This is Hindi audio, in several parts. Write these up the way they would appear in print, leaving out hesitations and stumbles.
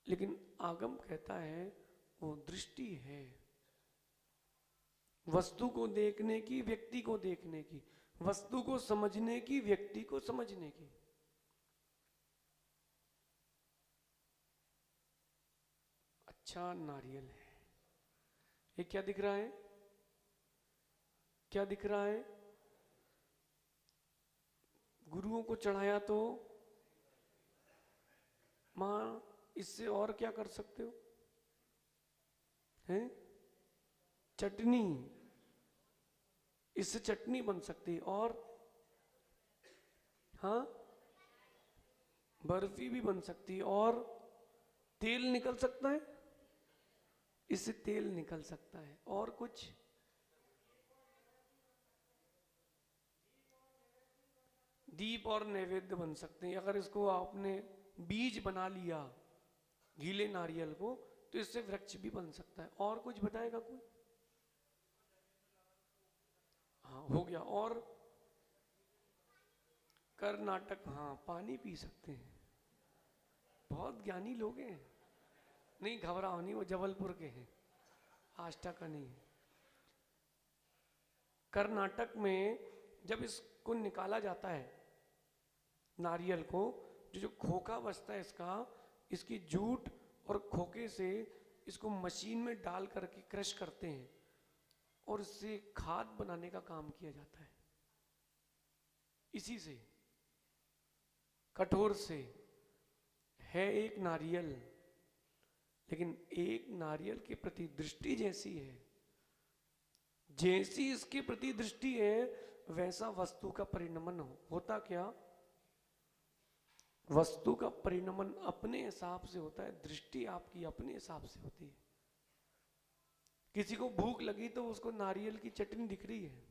लेकिन आगम कहता है वो दृष्टि है, वस्तु को देखने की, व्यक्ति को देखने की, वस्तु को समझने की, व्यक्ति को समझने की। अच्छा नारियल है, ये क्या दिख रहा है? क्या दिख रहा है? गुरुओं को चढ़ाया तो मां, इससे और क्या कर सकते हो? हैं? चटनी, इससे चटनी बन सकती है। और हाँ, बर्फी भी बन सकती है। और तेल निकल सकता है, इससे तेल निकल सकता है। और कुछ? दीप और नैवेद्य बन सकते हैं। अगर इसको आपने बीज बना लिया गीले नारियल को, तो इससे वृक्ष भी बन सकता है। और कुछ बताएगा कोई? हाँ, हो गया। और कर्नाटक, हाँ, पानी पी सकते हैं। बहुत ज्ञानी लोग हैं। नहीं घबराओ नहीं, वो जबलपुर के हैं, आष्टा का नहीं है। कर्नाटक में जब इसको निकाला जाता है नारियल को, जो खोखा बचता है इसका, इसकी जूट और खोखे से इसको मशीन में डाल करके क्रश करते हैं और इससे खाद बनाने का काम किया जाता है। इसी से, कठोर से है एक नारियल, लेकिन एक नारियल के प्रति दृष्टि जैसी है, जैसी इसके प्रति दृष्टि है, वैसा वस्तु का परिणमन होता क्या? वस्तु का परिणमन अपने हिसाब से होता है, दृष्टि आपकी अपने हिसाब से होती है। किसी को भूख लगी तो उसको नारियल की चटनी दिख रही है,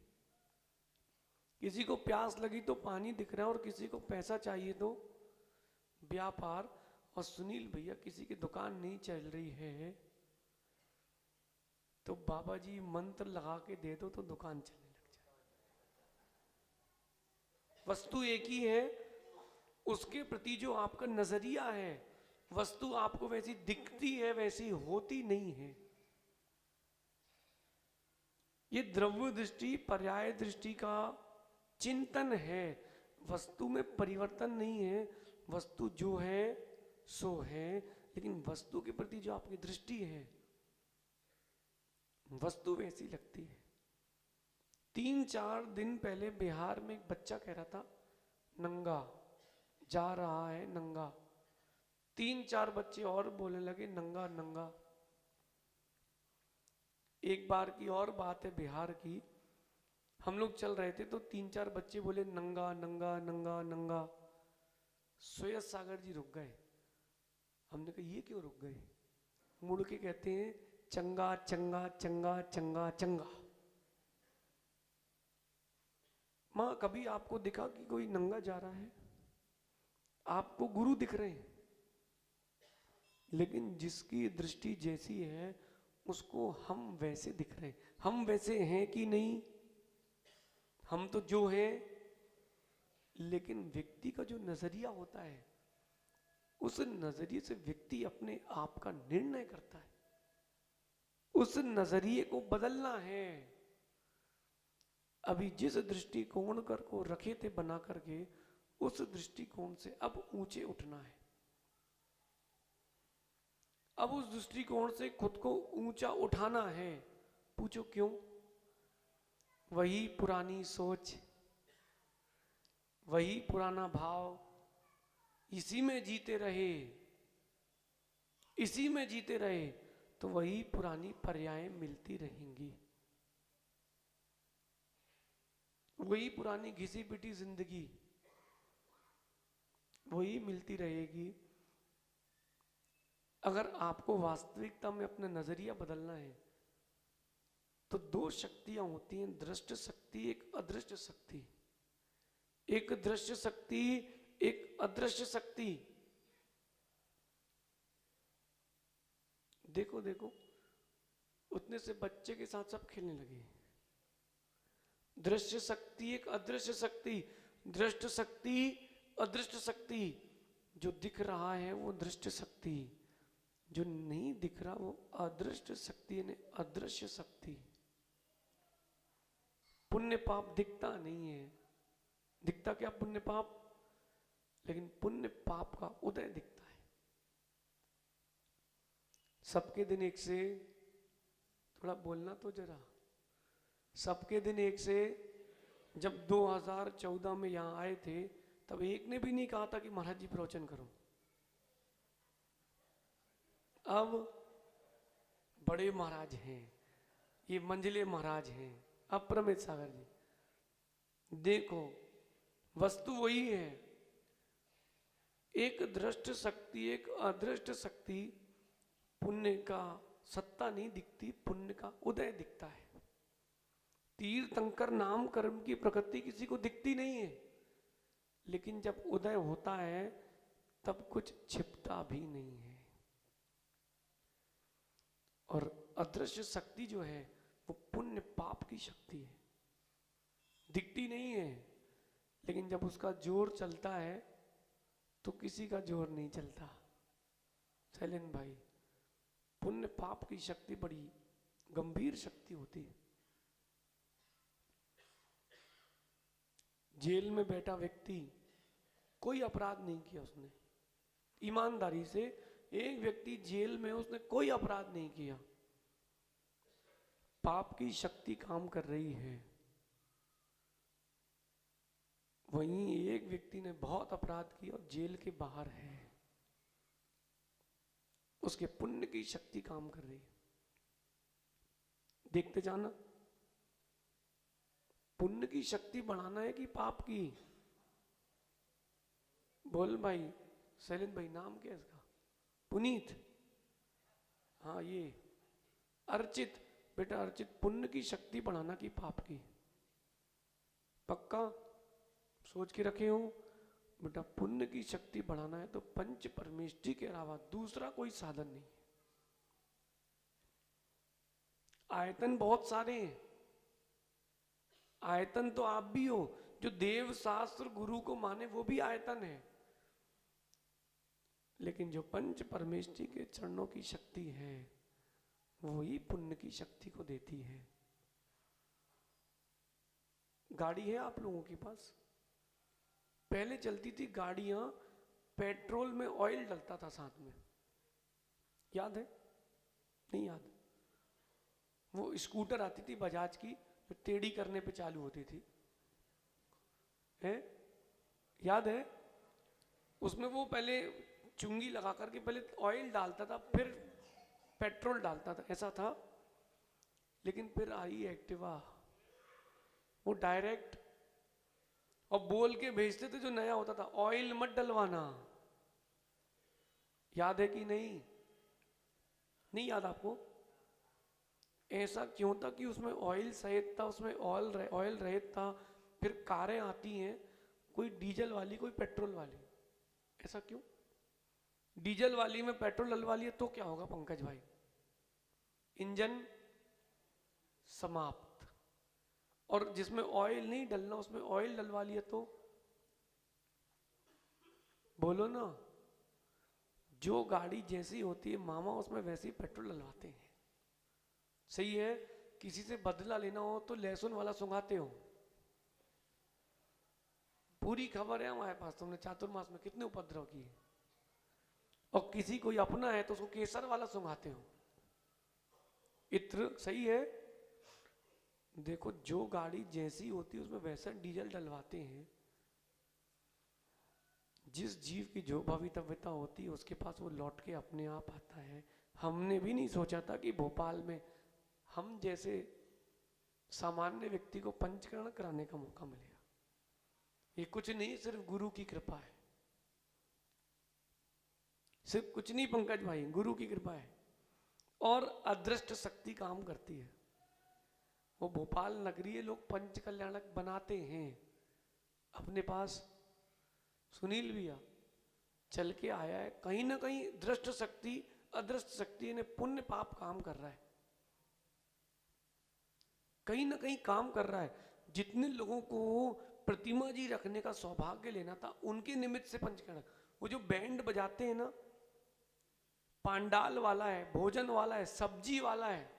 किसी को प्यास लगी तो पानी दिख रहा है, और किसी को पैसा चाहिए तो व्यापार। और सुनील भैया, किसी की दुकान नहीं चल रही है तो बाबा जी मंत्र लगा के दे दो तो दुकान चलने लग जाए। वस्तु एक ही है, उसके प्रति जो आपका नजरिया है, वस्तु आपको वैसी दिखती है, वैसी होती नहीं है। ये द्रव्य दृष्टि पर्याय दृष्टि का चिंतन है, वस्तु में परिवर्तन नहीं है। वस्तु जो है सो है, लेकिन वस्तु के प्रति जो आपकी दृष्टि है, वस्तु वैसी लगती है। 3-4 दिन पहले बिहार में एक बच्चा कह रहा था नंगा जा रहा है, नंगा। 3-4 बच्चे और बोलने लगे नंगा नंगा। एक बार की और बात है बिहार की, हम लोग चल रहे थे तो 3-4 बच्चे बोले नंगा नंगा नंगा नंगा। सोयस सागर जी रुक गए। हमने कहा ये क्यों रुक गए? मुड़ के कहते हैं चंगा चंगा चंगा चंगा चंगा। मां, कभी आपको दिखा कि कोई नंगा जा रहा है? आपको गुरु दिख रहे हैं, लेकिन जिसकी दृष्टि जैसी है उसको हम वैसे दिख रहे हैं। हम वैसे हैं कि नहीं? हम तो जो है, लेकिन व्यक्ति का जो नजरिया होता है, उस नजरिए से व्यक्ति अपने आप का निर्णय करता है। उस नजरिए को बदलना है। अभी जिस दृष्टिकोण कर को रखे थे बना करके, उस दृष्टिकोण से अब ऊंचे उठना है। अब उस दृष्टिकोण से खुद को ऊंचा उठाना है। पूछो क्यों? वही पुरानी सोच, वही पुराना भाव, इसी में जीते रहे, इसी में जीते रहे तो वही पुरानी पर्याय मिलती रहेंगी, वही पुरानी घिसी पिटी जिंदगी वही मिलती रहेगी। अगर आपको वास्तविकता में अपना नजरिया बदलना है तो 2 शक्तियां होती हैं, दृष्ट शक्ति, एक अदृश्य शक्ति। एक दृश्य शक्ति, एक अदृश्य शक्ति। देखो देखो, उतने से बच्चे के साथ सब खेलने लगे। दृश्य शक्ति, एक अदृश्य शक्ति। दृष्ट शक्ति, अदृश्य शक्ति। जो दिख रहा है वो दृष्ट शक्ति, जो नहीं दिख रहा वो अदृष्ट शक्ति यानी अदृश्य शक्ति। पुण्य पाप दिखता नहीं है, दिखता क्या पुण्य पाप, लेकिन पुण्य पाप का उदय दिखता है। सबके दिन एक से, थोड़ा बोलना तो जरा, सबके दिन एक से। जब 2014 में यहां आए थे तब एक ने भी नहीं कहा था कि महाराज जी प्रवचन करो। अब बड़े महाराज हैं, ये मंझले महाराज हैं, अब प्रमित सागर जी। देखो वस्तु वही है, एक दृष्ट शक्ति एक अदृष्ट शक्ति। पुण्य का सत्ता नहीं दिखती, पुण्य का उदय दिखता है। तीर्थंकर नाम कर्म की प्रकृति किसी को दिखती नहीं है, लेकिन जब उदय होता है तब कुछ छिपता भी नहीं है। और अदृश्य शक्ति जो है वो पुण्य पाप की शक्ति है, दिखती नहीं है, लेकिन जब उसका जोर चलता है तो किसी का जोर नहीं चलता। शैलेंद्र भाई, पुण्य पाप की शक्ति बड़ी गंभीर शक्ति होती है। जेल में बैठा व्यक्ति, कोई अपराध नहीं किया उसने, ईमानदारी से एक व्यक्ति जेल में, उसने कोई अपराध नहीं किया, पाप की शक्ति काम कर रही है। वहीं एक व्यक्ति ने बहुत अपराध किया और जेल के बाहर है, उसके पुण्य की शक्ति काम कर रही है। देखते जाना, पुण्य की शक्ति बढ़ाना है कि पाप की? बोल भाई, शैलेंद्र भाई, नाम क्या है इसका? पुनीत, हाँ ये अर्चित, बेटा अर्चित, पुण्य की शक्ति बढ़ाना कि पाप की? पक्का सोच के रखे हो बेटा, पुण्य की शक्ति बढ़ाना है तो पंच परमेष्टि के अलावा दूसरा कोई साधन नहीं। आयतन बहुत सारे हैं, आयतन तो आप भी हो, जो देव शास्त्र गुरु को माने वो भी आयतन है, लेकिन जो पंच परमेष्टि के चरणों की शक्ति है वही पुण्य की शक्ति को देती है। गाड़ी है आप लोगों के पास? पहले चलती थी गाड़ियां, पेट्रोल में ऑयल डलता था साथ में, याद है? नहीं याद? वो स्कूटर आती थी बजाज की, जो टेढ़ी करने पे चालू होती थी, है? याद है? उसमें वो पहले चुंगी लगा करके पहले ऑयल डालता था, फिर पेट्रोल डालता था, ऐसा था। लेकिन फिर आई एक्टिवा, वो डायरेक्ट, और बोल के भेजते थे जो नया होता था, ऑयल मत डलवाना। याद है कि नहीं? नहीं याद आपको? ऐसा क्यों था कि उसमें ऑयल सहित था, उसमें ऑयल रहित था। फिर कारें आती हैं, कोई डीजल वाली कोई पेट्रोल वाली, ऐसा क्यों? डीजल वाली में पेट्रोल डलवा लिया तो क्या होगा पंकज भाई? इंजन समाप्त। और जिसमें ऑयल नहीं डलना उसमें ऑयल डलवा लिया तो? बोलो ना। जो गाड़ी जैसी होती है मामा, उसमें वैसे ही पेट्रोल डलवाते हैं। सही है? किसी से बदला लेना हो तो लहसुन वाला सुंघाते हो। पूरी खबर है हमारे पास, तुमने चातुर्मास में कितने उपद्रव किए। और किसी कोई अपना है तो उसको केसर वाला सुंघाते हो। इत्र, सही है? देखो, जो गाड़ी जैसी होती है उसमें वैसा डीजल डलवाते हैं। जिस जीव की जो भवितव्यता होती है उसके पास वो लौट के अपने आप आता है। हमने भी नहीं सोचा था कि भोपाल में हम जैसे सामान्य व्यक्ति को पंचकरण कराने का मौका मिलेगा। ये कुछ नहीं, सिर्फ गुरु की कृपा है। सिर्फ कुछ नहीं पंकज भाई, गुरु की कृपा है। और अदृष्ट शक्ति काम करती है। वो भोपाल नगरीय लोग पंच कल्याणक बनाते हैं अपने पास। सुनील भैया चल के आया है, कहीं ना कहीं दृष्ट शक्ति अदृष्ट शक्ति ने पुण्य पाप काम कर रहा है, कहीं ना कहीं काम कर रहा है। जितने लोगों को प्रतिमा जी रखने का सौभाग्य लेना था उनके निमित्त से पंचकरण, वो जो बैंड बजाते हैं ना, पांडाल वाला है, भोजन वाला है, सब्जी वाला है।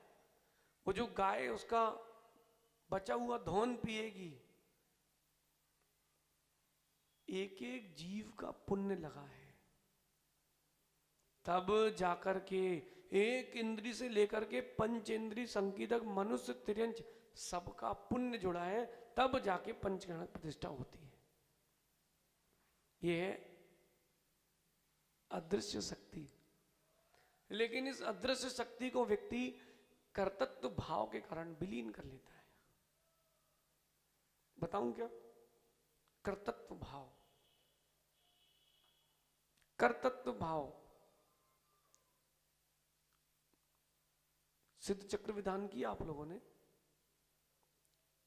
वो जो गाय उसका बचा हुआ धौन पिएगी, एक एक जीव का पुण्य लगा है। तब जाकर के एक इंद्री से लेकर के पंचेंद्री संकीर्तक मनुष्य तिर्यंच सबका पुण्य जुड़ा है, तब जाके पंचगण प्रतिष्ठा होती है। यह है अदृश्य शक्ति। लेकिन इस अदृश्य शक्ति को व्यक्ति कर्तृत्व भाव के कारण विलीन कर लेता है। बताऊं क्या? कर्तृत्व भाव, कर्तृत्व भाव। सिद्ध चक्र विधान की आप लोगों ने।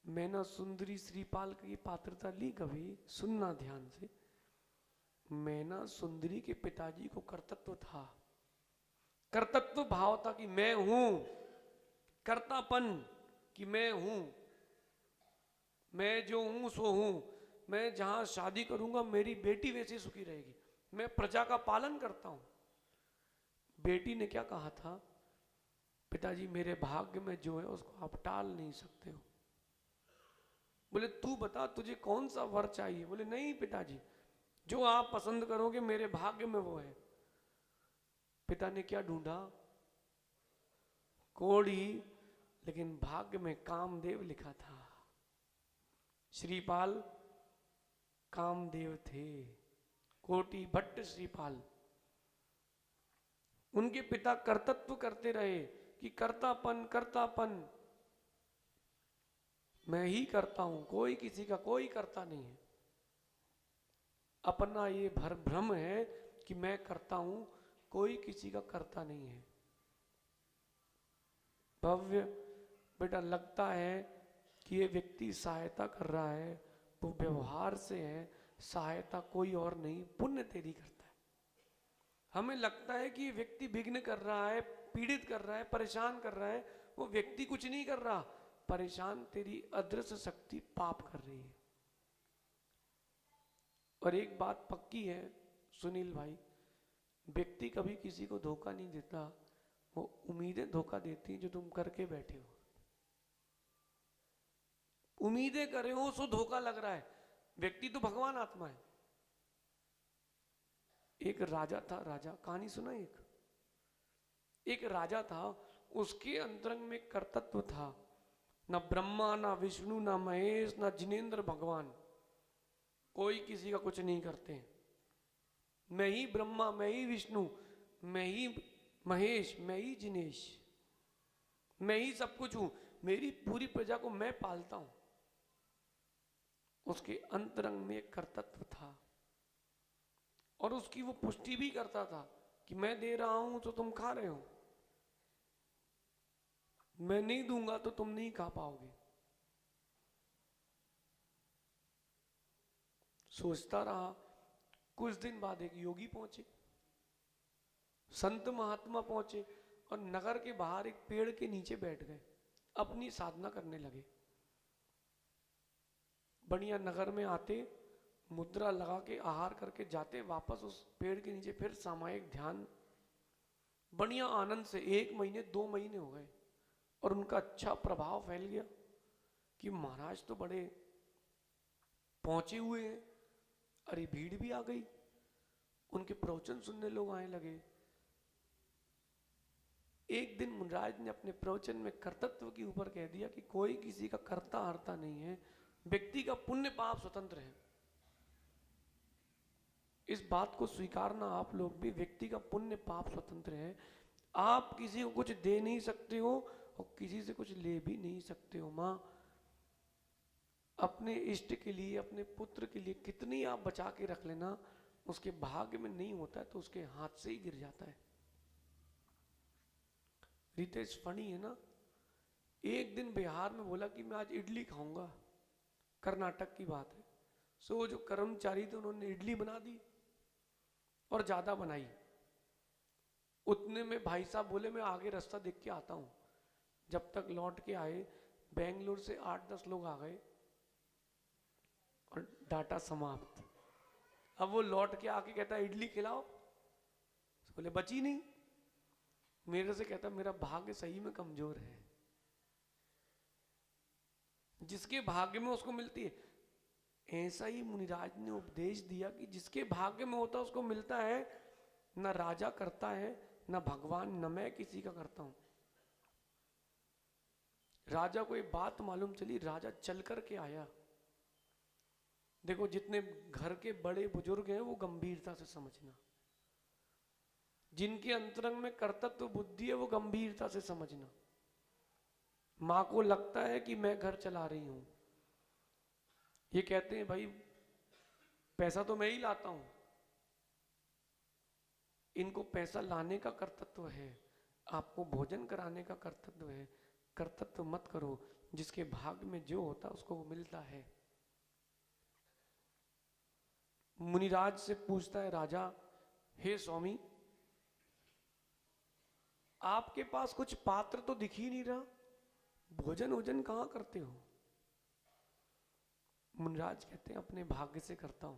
मैंने सुंदरी श्रीपाल की पात्रता ली कभी? सुनना ध्यान से। मैना सुंदरी के पिताजी को कर्तृत्व था, कर्तृत्व भाव था कि मैं हूं, कर्तापन कि मैं हूं, मैं जो हूं सो हूं, मैं जहां शादी करूंगा मेरी बेटी वैसे सुखी रहेगी, मैं प्रजा का पालन करता हूं। बेटी ने क्या कहा था? पिताजी मेरे भाग्य में जो है उसको आप टाल नहीं सकते हो। बोले तू बता तुझे कौन सा वर चाहिए? बोले नहीं पिताजी, जो आप पसंद करोगे मेरे भाग्य में वो है। पिता ने क्या ढूंढा? कोड़ी, लेकिन भाग्य में कामदेव लिखा था। श्रीपाल कामदेव थे, कोटि भट्ट श्रीपाल। उनके पिता कर्तृत्व करते रहे कि कर्तापन कर्तापन, मैं ही करता हूं, कोई किसी का कोई करता नहीं है। अपना ये भ्रम है कि मैं करता हूं, कोई किसी का करता नहीं है। भव्य बेटा लगता है कि ये व्यक्ति सहायता कर रहा है, वो व्यवहार से है, सहायता कोई और नहीं, पुण्य तेरी करता है। हमें लगता है कि ये व्यक्ति विघ्न कर रहा है, पीड़ित कर रहा है, परेशान कर रहा है। वो व्यक्ति कुछ नहीं कर रहा, परेशान तेरी अदृश्य शक्ति पाप कर रही है। और एक बात पक्की है सुनील भाई, व्यक्ति कभी किसी को धोखा नहीं देता, वो उम्मीदें धोखा देती जो तुम करके बैठे हो। उम्मीदें करे हो सो धोखा लग रहा है। व्यक्ति तो भगवान आत्मा है। एक राजा था, राजा कहानी सुना? एक राजा था, उसके अंतरंग में कर्तृत्व था। न ब्रह्मा, न विष्णु, न महेश, न जिनेंद्र भगवान, कोई किसी का कुछ नहीं करते। मैं ही ब्रह्मा, मैं ही विष्णु, मैं ही महेश, मैं ही जिनेश, मैं ही सब कुछ हूं, मेरी पूरी प्रजा को मैं पालता हूं। उसके अंतरंग में एक कर्तृत्व था और उसकी वो पुष्टि भी करता था कि मैं दे रहा हूं तो तुम खा रहे हो, मैं नहीं दूंगा तो तुम नहीं खा पाओगे। सोचता रहा। कुछ दिन बाद एक योगी पहुंचे, संत महात्मा पहुंचे और नगर के बाहर एक पेड़ के नीचे बैठ गए, अपनी साधना करने लगे। बढ़िया नगर में आते, मुद्रा लगा के आहार करके जाते, वापस उस पेड़ के नीचे फिर सामायिक ध्यान, बढ़िया आनंद से 1 महीने 2 महीने हो गए और उनका अच्छा प्रभाव फैल गया कि महाराज तो बड़े पहुंचे हुए हैं। अरे भीड़ भी आ गई, उनके प्रवचन सुनने लोग आने लगे। एक दिन मुनराज ने अपने प्रवचन में कर्तृत्व के ऊपर कह दिया कि कोई किसी का कर्ता हरता नहीं है, व्यक्ति का पुण्य पाप स्वतंत्र है। इस बात को स्वीकारना आप लोग भी, व्यक्ति का पुण्य पाप स्वतंत्र है। आप किसी को कुछ दे नहीं सकते हो और किसी से कुछ ले भी नहीं सकते हो। माँ अपने इष्ट के लिए, अपने पुत्र के लिए कितनी आप बचा के रख लेना, उसके भाग्य में नहीं होता है तो उसके हाथ से ही गिर जाता है। रितेश फनी है ना, एक दिन बिहार में बोला कि मैं आज इडली खाऊंगा, कर्नाटक की बात है। सो जो कर्मचारी थे उन्होंने इडली बना दी और ज्यादा बनाई। उतने में भाई साहब बोले मैं आगे रास्ता देख के आता हूं। जब तक लौट के आए, बेंगलोर से 8-10 लोग आ गए और डाटा समाप्त। अब वो लौट के आके कहता है इडली खिलाओ, बोले बची नहीं। मेरे से कहता मेरा भाग्य सही में कमजोर है। जिसके भाग्य में उसको मिलती है, ऐसा ही मुनिराज ने उपदेश दिया कि जिसके भाग्य में होता है उसको मिलता है। न राजा करता है, न भगवान, न मैं किसी का करता हूं। राजा को एक बात मालूम चली, राजा चल करके आया। देखो जितने घर के बड़े बुजुर्ग हैं वो गंभीरता से समझना, जिनके अंतरंग में कर्तव्य बुद्धि है वो गंभीरता से समझना। माँ को लगता है कि मैं घर चला रही हूं, ये कहते हैं भाई पैसा तो मैं ही लाता हूं, इनको पैसा लाने का कर्तव्य है, आपको भोजन कराने का कर्तव्य है। कर्तव्य मत करो, जिसके भाग्य में जो होता उसको वो मिलता है। मुनिराज से पूछता है राजा, हे स्वामी आपके पास कुछ पात्र तो दिख ही नहीं रहा, भोजन वोजन कहां करते हो? मुनिराज कहते हैं अपने भाग्य से करता हूं।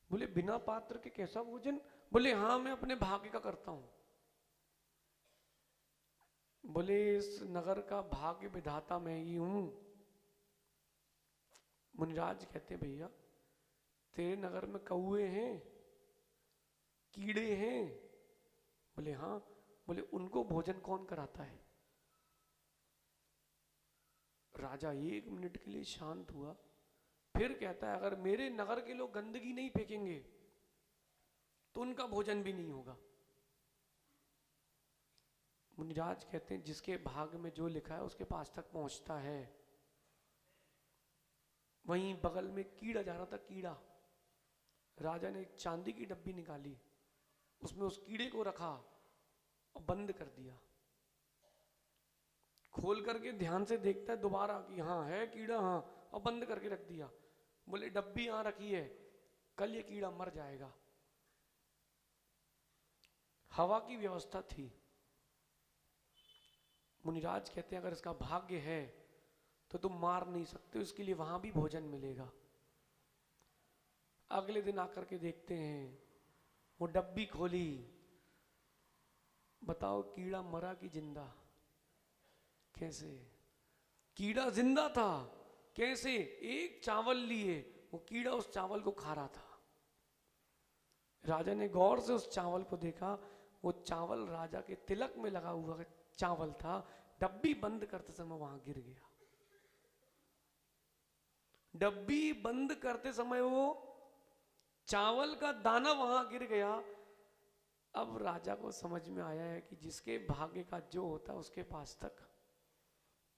बोले बिना पात्र के कैसा भोजन? बोले हाँ मैं अपने भाग्य का करता हूं। बोले इस नगर का भाग्य विधाता मैं ही हूं। मुनिराज कहते भैया तेरे नगर में कौए हैं, कीड़े हैं? बोले हाँ। बोले उनको भोजन कौन कराता है? राजा 1 मिनट के लिए शांत हुआ, फिर कहता है अगर मेरे नगर के लोग गंदगी नहीं फेंकेंगे तो उनका भोजन भी नहीं होगा। मुनिराज कहते हैं जिसके भाग्य में जो लिखा है उसके पास तक पहुंचता है। वहीं बगल में कीड़ा जा रहा था, कीड़ा। राजा ने एक चांदी की डब्बी निकाली, उसमें उस कीड़े को रखा और बंद कर दिया। खोल करके ध्यान से देखता है दोबारा कि हाँ है कीड़ा, हाँ, और बंद करके रख दिया। बोले डब्बी यहां रखी है, कल ये कीड़ा मर जाएगा। हवा की व्यवस्था थी। मुनिराज कहते हैं अगर इसका भाग्य है तो तुम मार नहीं सकते, इसके लिए वहां भी भोजन मिलेगा। अगले दिन आकर के देखते हैं, वो डब्बी खोली, बताओ कीड़ा मरा कि जिंदा? कैसे? कीड़ा जिंदा था। कैसे? एक चावल लिए, वो कीड़ा उस चावल को खा रहा था। राजा ने गौर से उस चावल को देखा, वो चावल राजा के तिलक में लगा हुआ चावल था। डब्बी बंद करते समय वहां गिर गया। डब्बी बंद करते समय वो चावल का दाना वहां गिर गया। अब राजा को समझ में आया है कि जिसके भाग्य का जो होता है उसके पास तक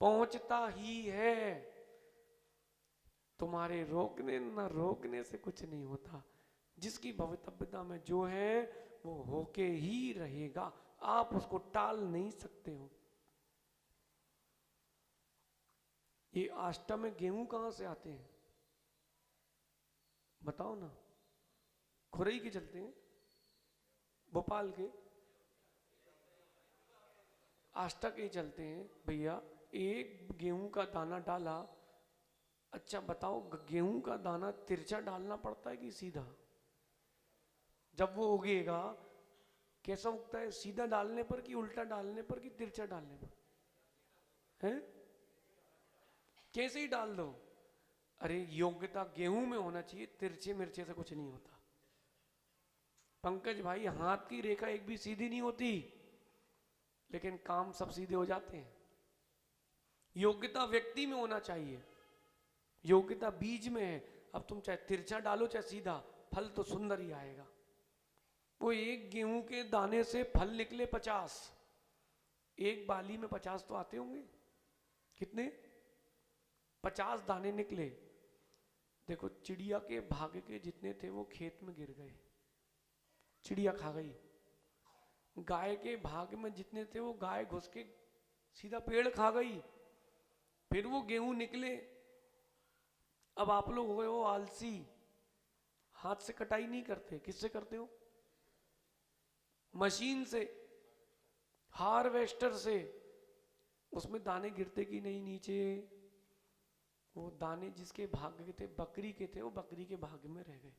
पहुंचता ही है। तुम्हारे रोकने न रोकने से कुछ नहीं होता। जिसकी भवितव्यता में जो है वो होके ही रहेगा, आप उसको टाल नहीं सकते हो। ये आष्टा में गेहूं कहां से आते हैं बताओ ना? खुरई के चलते हैं, भोपाल के आष्टा के चलते हैं भैया। एक गेहूं का दाना डाला, अच्छा बताओ गेहूं का दाना तिरछा डालना पड़ता है कि सीधा? जब वो उगेगा कैसा उगता है? सीधा डालने पर कि उल्टा डालने पर कि तिरछा डालने पर? हैं? कैसे ही डाल दो। अरे योग्यता गेहूं में होना चाहिए, तिरछे मिर्चे से कुछ नहीं होता। पंकज भाई हाथ की रेखा एक भी सीधी नहीं होती, लेकिन काम सब सीधे हो जाते हैं। योग्यता व्यक्ति में होना चाहिए, योग्यता बीज में है। अब तुम चाहे तिरछा डालो चाहे सीधा, फल तो सुंदर ही आएगा। वो एक गेहूं के दाने से फल निकले 50, एक बाली में 50 तो आते होंगे। कितने? 50 दाने निकले। देखो चिड़िया के भाग्य के जितने थे वो खेत में गिर गए, चिड़िया खा गई। गाय के भाग्य में जितने थे वो गाय घुस के सीधा पेड़ खा गई। फिर वो गेहूं निकले। अब आप लोग हो गए हो आलसी, हाथ से कटाई नहीं करते, किससे करते हो? मशीन से, हार्वेस्टर से। उसमें दाने गिरते कि नहीं नीचे? वो दाने जिसके भाग्य के थे, बकरी के थे, वो बकरी के भाग्य में रह गए।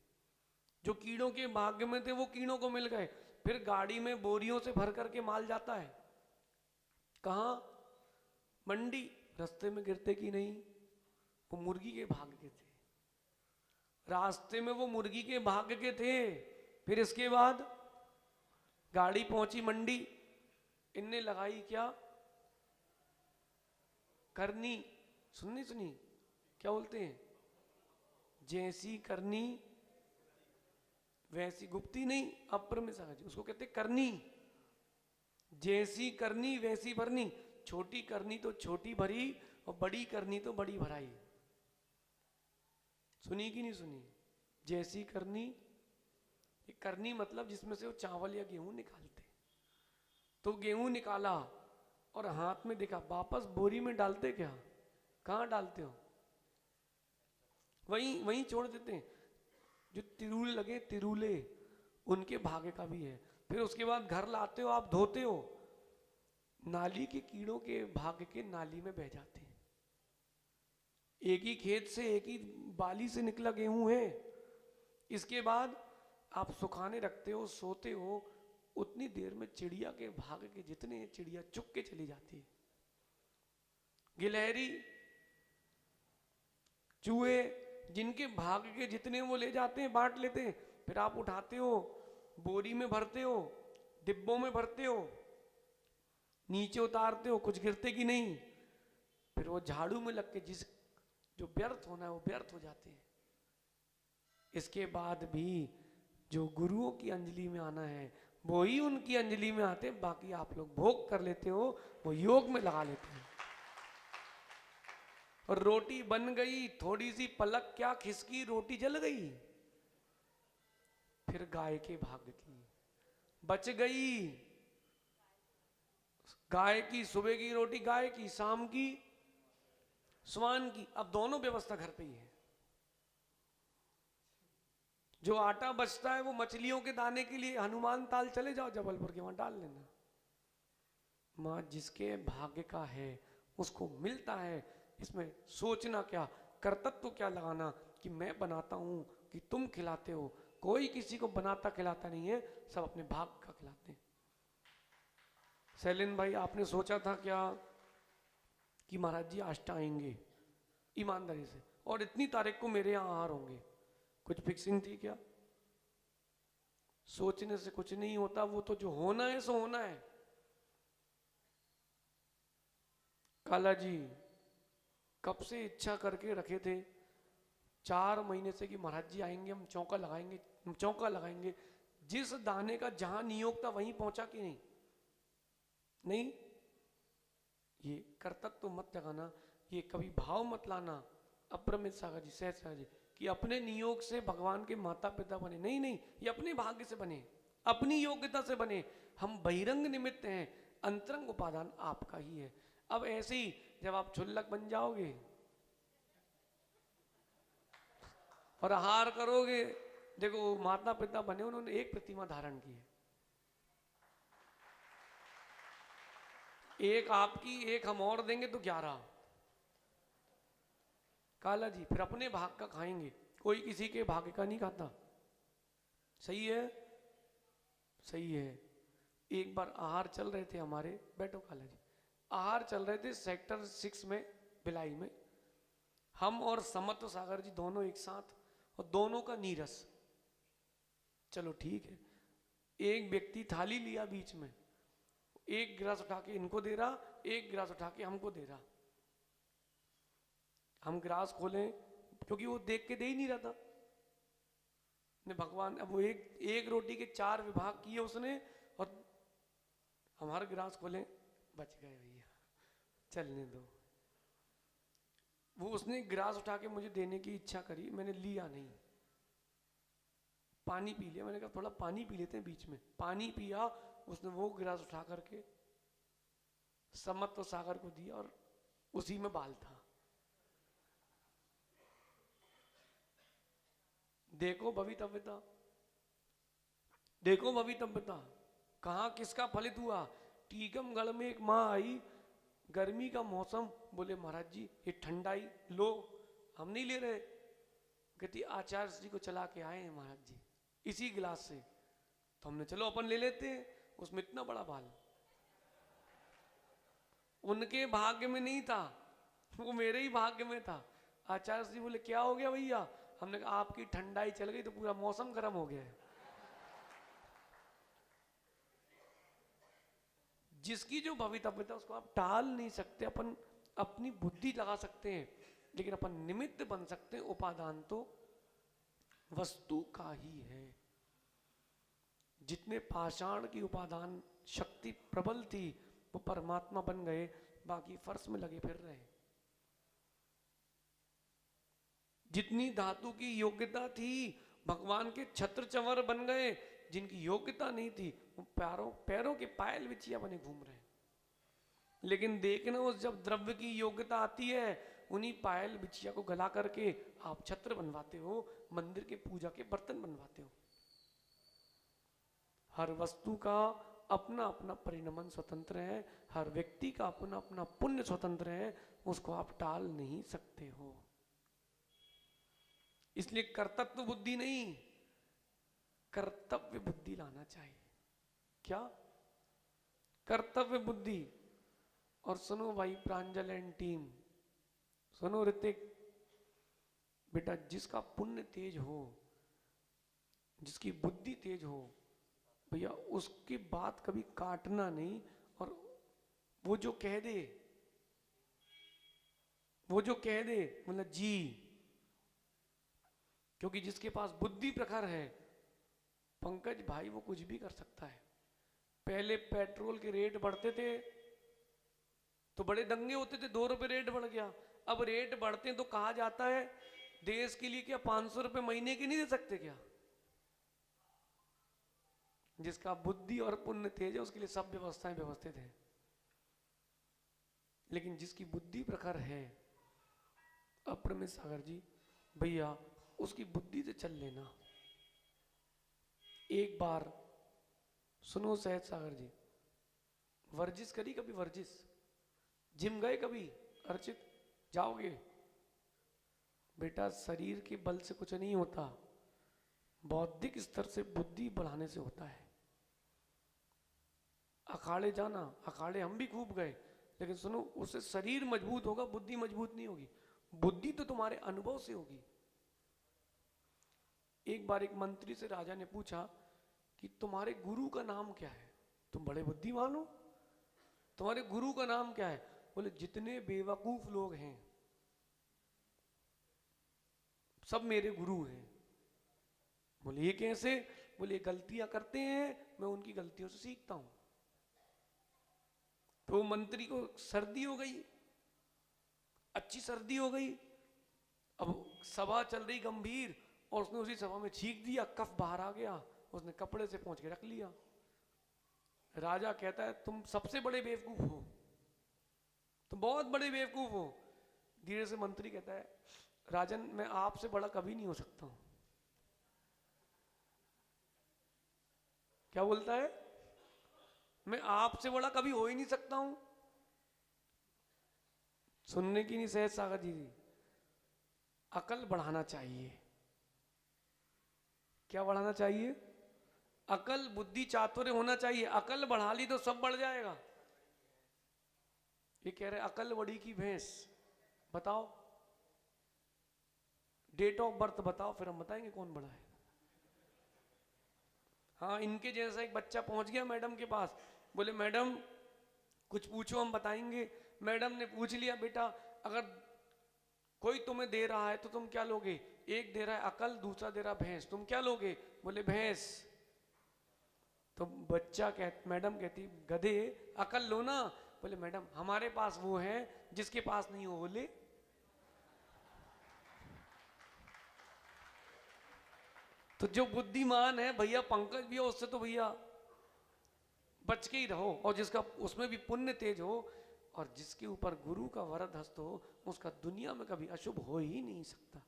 जो कीड़ों के भाग्य में थे वो कीड़ों को मिल गए। फिर गाड़ी में बोरियों से भर करके माल जाता है कहाँ? मंडी। रास्ते में गिरते कि नहीं? वो मुर्गी के भाग्य के थे, रास्ते में वो मुर्गी के भाग्य के थे। फिर इसके बाद गाड़ी पहुंची मंडी, इनने लगाई क्या? करनी। सुनी सुनी? क्या बोलते हैं? जैसी करनी वैसी गुप्ती नहीं, अपर में सागर जी उसको कहते करनी। जैसी करनी वैसी भरनी। छोटी करनी तो छोटी भरी और बड़ी करनी तो बड़ी भराई। सुनी कि नहीं सुनी? जैसी करनी, ये करनी मतलब जिसमें से वो चावल या गेहूं निकालते। तो गेहूं निकाला और हाथ में देखा, वापस बोरी में डालते क्या? कहाँ डालते हो? वहीं वहीं छोड़ देते हैं। जो तिरुल लगे, तिरुले, उनके भाग्य का भी है। फिर उसके बाद घर लाते हो आप, धोते हो, नाली के कीड़ों के भाग्य के नाली में बह जाते हैं। एक ही खेत से, एक ही बाली से निकला गेहूं है। इसके बाद आप सुखाने रखते हो, सोते हो, उतनी देर में चिड़िया के भाग्य के जितने चिड़िया चुग के चली जाती है। गिलहरी, चूहे, जिनके भाग्य के जितने वो ले जाते हैं, बांट लेते हैं। फिर आप उठाते हो, बोरी में भरते हो, डिब्बों में भरते हो, नीचे उतारते हो, कुछ गिरते कि नहीं? फिर वो झाड़ू में लग के जिस जो व्यर्थ होना है वो व्यर्थ हो जाते हैं। इसके बाद भी जो गुरुओं की अंजलि में आना है वो ही उनकी अंजलि में आते, बाकी आप लोग भोग कर लेते हो, वो योग में लगा लेते हैं। और रोटी बन गई, थोड़ी सी पलक क्या खिसकी, रोटी जल गई। फिर गाय के भाग्य की बच गई। गाय की सुबह की रोटी गाय की, शाम की स्वान की। अब दोनों व्यवस्था घर पे ही है। जो आटा बचता है वो मछलियों के दाने के लिए हनुमान ताल चले जाओ जबलपुर के, वहां डाल लेना। मां जिसके भाग्य का है उसको मिलता है। इसमें सोचना क्या, कर्तव्य क्या लगाना कि मैं बनाता हूं कि तुम खिलाते हो। कोई किसी को बनाता खिलाता नहीं है, सब अपने भाग्य का खिलाते हैं। शैलेंद्र भाई, आपने सोचा था क्या कि महाराज जी आज आएंगे ईमानदारी से और इतनी तारीख को मेरे यहाँ आहार होंगे? कुछ फिक्सिंग थी क्या? सोचने से कुछ नहीं होता, वो तो जो होना है सो होना है। काला जी कब से इच्छा करके रखे थे, 4 महीने से, कि महाराज जी आएंगे, हम चौका लगाएंगे, हम चौका लगाएंगे। जिस दाने का जहां नियोग था वहीं पहुंचा कि नहीं? नहीं। ये कर्तव्य तो मत जगाना, ये कभी भाव मत लाना। अप्रमित सागर जी, सहज सागर जी, कि अपने नियोग से भगवान के माता पिता बने। नहीं नहीं, ये अपने भाग्य से बने, अपनी योग्यता से बने। हम बहिरंग निमित्त हैं, अंतरंग उपादान आपका ही है। अब ऐसे ही जब आप क्षुल्लक बन जाओगे और आहार करोगे, देखो माता पिता बने, उन्होंने एक प्रतिमा धारण की है, एक आपकी, एक हम और देंगे तो 11। काला जी फिर अपने भाग का खाएंगे, कोई किसी के भाग्य का नहीं खाता। सही है? सही है। एक बार आहार चल रहे थे हमारे, बैठो काला जी, आहार चल रहे थे सेक्टर 6 में, भिलाई में। हम और समत्व सागर जी दोनों एक साथ, और दोनों का नीरस। चलो ठीक है, एक व्यक्ति थाली लिया बीच में, एक गिलास उठा के इनको दे रहा, एक गिलास उठा के हमको दे रहा। हम गिलास खोलें क्योंकि वो देख के दे ही नहीं रहा था ने भगवान। अब वो एक रोटी के 4 विभाग किए उसने, और हमारा गिलास खोले, बच गए भैया, चलने दो। वो उसने गिलास उठा के मुझे देने की इच्छा करी, मैंने लिया नहीं, पानी पी लिया। मैंने कहा थोड़ा पानी पी लेते हैं बीच में, पानी पिया। उसने वो गिलास उठा करके समत्व सागर को दिया, और उसी में बाल था। देखो भवितव्यता, देखो भवितव्यता, कहां किसका फलित हुआ। टीकमगढ़ में एक माँ आई, गर्मी का मौसम, बोले महाराज जी ये ठंडाई लो, हम नहीं ले रहे। कहती आचार्य जी को चला के आए हैं महाराज जी। इसी गिलास से। तो हमने चलो अपन ले लेते हैं, उसमें इतना बड़ा बाल। उनके भाग्य में नहीं था, वो मेरे ही भाग्य में था। आचार्य जी बोले क्या हो गया भैया? हमने कहा आपकी ठंडाई चल गई तो पूरा मौसम गर्म हो गया है। जिसकी जो भवितव्यता उसको आप टाल नहीं सकते। अपन अपनी बुद्धि लगा सकते हैं, लेकिन अपन निमित्त बन सकते हैं। उपादान तो वस्तु का ही है। जितने पाषाण की उपादान शक्ति प्रबल थी वो परमात्मा बन गए, बाकी फर्श में लगे फिर रहे। जितनी धातु की योग्यता थी भगवान के छत्र चंवर बन गए, जिनकी योग्यता नहीं थी वो पैरों के पायल बिछिया बने घूम रहे। लेकिन देखना उस जब द्रव्य की योग्यता आती है, उन्हीं पायल बिछिया को गला करके आप छत्र बनवाते हो, मंदिर के पूजा के बर्तन बनवाते हो। हर वस्तु का अपना अपना परिणमन स्वतंत्र है, हर व्यक्ति का अपना अपना पुण्य स्वतंत्र है, उसको आप टाल नहीं सकते हो। इसलिए कर्तव्य बुद्धि नहीं, कर्तव्य बुद्धि लाना चाहिए। क्या? कर्तव्य बुद्धि। और सुनो भाई प्रांजल एंड टीम, सुनो ऋतिक, बेटा जिसका पुण्य तेज हो, जिसकी बुद्धि तेज हो, भैया उसकी बात कभी काटना नहीं। और वो जो कह दे, वो जो कह दे मतलब जी, क्योंकि जिसके पास बुद्धि प्रखर है पंकज भाई वो कुछ भी कर सकता है। पहले पेट्रोल के रेट बढ़ते थे तो बड़े दंगे होते थे, 2 रुपए रेट बढ़ गया। अब रेट बढ़ते हैं तो कहा जाता है देश के लिए क्या 500 रुपए महीने के नहीं दे सकते क्या? जिसका बुद्धि और पुण्य तेज है उसके लिए सब व्यवस्थाएं व्यवस्थित है। लेकिन जिसकी बुद्धि प्रखर है, अप्रमेय सागर जी भैया उसकी बुद्धि से चल लेना। एक बार सुनो सहज सागर जी, वर्जिश करी कभी? वर्जिश जिम गए कभी? अर्चित जाओगे? बेटा शरीर के बल से कुछ नहीं होता, बौद्धिक स्तर से बुद्धि बढ़ाने से होता है। अखाड़े जाना, अखाड़े हम भी खूब गए, लेकिन सुनो उससे शरीर मजबूत होगा, बुद्धि मजबूत नहीं होगी। बुद्धि तो तुम्हारे अनुभव से होगी। एक बार एक मंत्री से राजा ने पूछा कि तुम्हारे गुरु का नाम क्या है? तुम बड़े बुद्धिमान हो, तुम्हारे गुरु का नाम क्या है? बोले जितने बेवकूफ लोग हैं सब मेरे गुरु हैं। बोले ये कैसे? बोले गलतियां करते हैं, मैं उनकी गलतियों से सीखता हूं। तो मंत्री को सर्दी हो गई, अच्छी सर्दी हो गई। अब सभा चल रही गंभीर, और उसने उसी सभा में छींक दिया, कफ बाहर आ गया, उसने कपड़े से पोंछ के रख लिया। राजा कहता है तुम सबसे बड़े बेवकूफ हो, तुम बहुत बड़े बेवकूफ हो। धीरे से मंत्री कहता है राजन मैं आपसे बड़ा कभी नहीं हो सकता हूं। क्या बोलता है? मैं आपसे बड़ा कभी हो ही नहीं सकता हूं। सुनने की नहीं सहज सागर जी, अकल बढ़ाना चाहिए। क्या बढ़ाना चाहिए? अकल बुद्धि चातुर्य होना चाहिए। अकल बढ़ा ली तो सब बढ़ जाएगा। ये कह रहे अकल बड़ी की भैंस। बताओ डेट ऑफ बर्थ बताओ, फिर हम बताएंगे कौन बड़ा है। हाँ इनके जैसा एक बच्चा पहुंच गया मैडम के पास, बोले मैडम कुछ पूछो हम बताएंगे। मैडम ने पूछ लिया बेटा अगर कोई तुम्हें दे रहा है तो तुम क्या लोगे? एक दे रहा है अकल, दूसरा दे रहा भैंस, तुम क्या लोगे? बोले भैंस। तो बच्चा मैडम कहती गधे अकल लो ना। बोले मैडम हमारे पास वो है जिसके पास नहीं हो। बोले तो जो बुद्धिमान है भैया पंकज भी हो, उससे तो भैया बच के ही रहो। और जिसका उसमें भी पुण्य तेज हो और जिसके ऊपर गुरु का वरद हस्त हो, उसका दुनिया में कभी अशुभ हो ही नहीं सकता।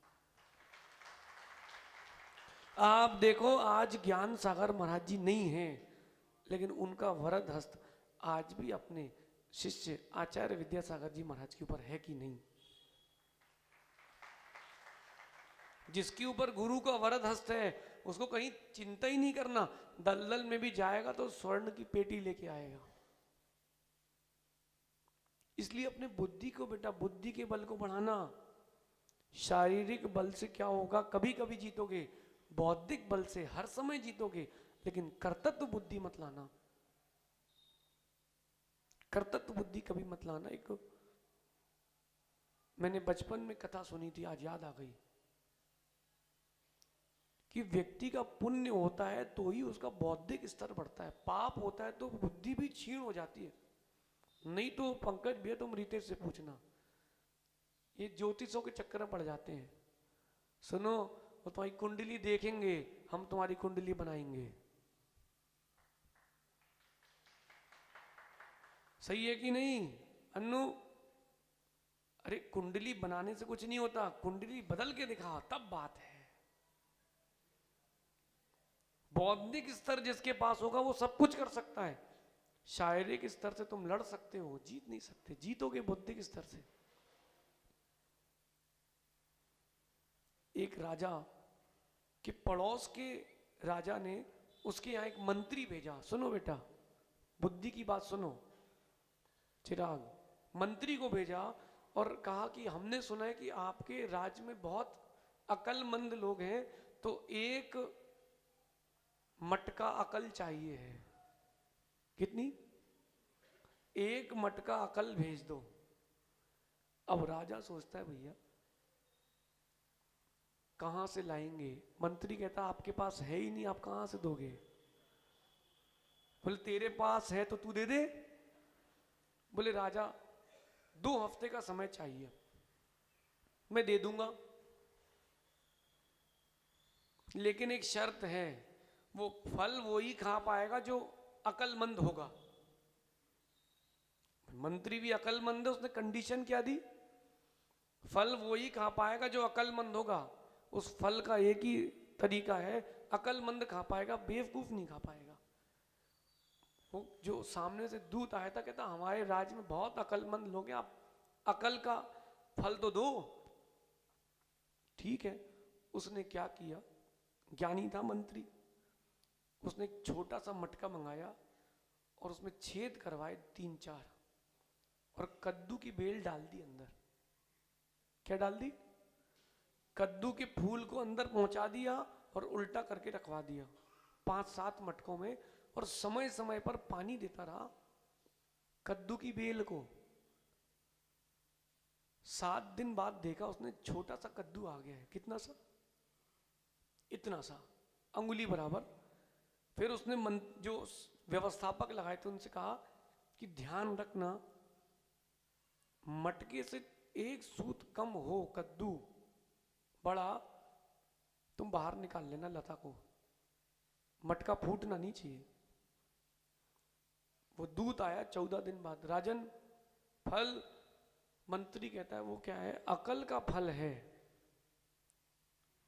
आप देखो आज ज्ञान सागर महाराज जी नहीं है, लेकिन उनका वरद हस्त आज भी अपने शिष्य आचार्य विद्यासागर जी महाराज के ऊपर है कि नहीं? जिसके ऊपर गुरु का वरद हस्त है उसको कहीं चिंता ही नहीं करना, दलदल में भी जाएगा तो स्वर्ण की पेटी लेके आएगा। इसलिए अपने बुद्धि को बेटा, बुद्धि के बल को बढ़ाना। शारीरिक बल से क्या होगा, कभी कभी जीतोगे, बौद्धिक बल से हर समय जीतोगे, लेकिन कर्तव्य बुद्धि मत लाना, कर्तव्य बुद्धि कभी मत लाना। एक मैंने बचपन में कथा सुनी थी, आज याद आ गई, कि व्यक्ति का पुण्य होता है तो ही उसका बौद्धिक स्तर बढ़ता है, पाप होता है तो बुद्धि भी क्षीण हो जाती है। नहीं तो पंकज भैया तुम रितेश से पूछना, ये ज्योतिषों के चक्कर में पड़ जाते हैं। सुनो, वो तुम्हारी कुंडली देखेंगे, हम तुम्हारी कुंडली बनाएंगे। सही है कि नहीं अन्नू? अरे कुंडली बनाने से कुछ नहीं होता, कुंडली बदल के दिखाओ तब बात है। बौद्धिक स्तर जिसके पास होगा वो सब कुछ कर सकता है। शारीरिक स्तर से तुम लड़ सकते हो, जीत नहीं सकते, जीतोगे बौद्धिक स्तर से। एक राजा के पड़ोस के राजा ने उसके यहां एक मंत्री भेजा। सुनो बेटा, बुद्धि की बात सुनो चिराग। मंत्री को भेजा और कहा कि हमने सुना है कि आपके राज्य में बहुत अकलमंद लोग हैं, तो एक मटका अकल चाहिए है। कितनी? एक मटका अकल भेज दो। अब राजा सोचता है भैया कहां से लाएंगे? मंत्री कहता आपके पास है ही नहीं, आप कहां से दोगे? बोले तेरे पास है तो तू दे दे। बोले राजा 2 हफ्ते का समय चाहिए, मैं दे दूंगा, लेकिन एक शर्त है, वो फल वो ही खा पाएगा जो अकलमंद होगा। मंत्री भी अकलमंद है, उसने कंडीशन क्या दी? फल वो ही खा पाएगा जो अकलमंद होगा। उस फल का एक ही तरीका है, अकलमंद खा पाएगा, बेवकूफ नहीं खा पाएगा। वो जो सामने से दूत आया था, कहता हमारे राज्य में बहुत अकलमंद लोग हैं, आप अकल का फल तो दो। ठीक है, उसने क्या किया, ज्ञानी था मंत्री, उसने एक छोटा सा मटका मंगाया और उसमें छेद करवाए 3-4 और कद्दू की बेल डाल दी अंदर। क्या डाल दी? कद्दू के फूल को अंदर पहुंचा दिया और उल्टा करके रखवा दिया 5-7 मटकों में, और समय समय पर पानी देता रहा कद्दू की बेल को। 7 दिन बाद देखा उसने, छोटा सा कद्दू आ गया है। कितना सा? इतना सा, अंगुली बराबर। फिर उसने जो व्यवस्थापक लगाए थे उनसे कहा कि ध्यान रखना, मटके से 1 सूत कम हो कद्दू बड़ा, तुम बाहर निकाल लेना लता को, मटका फूटना नहीं चाहिए। वो दूत आया 14 दिन बाद, राजन फल, मंत्री कहता है वो क्या है? अकल का फल है,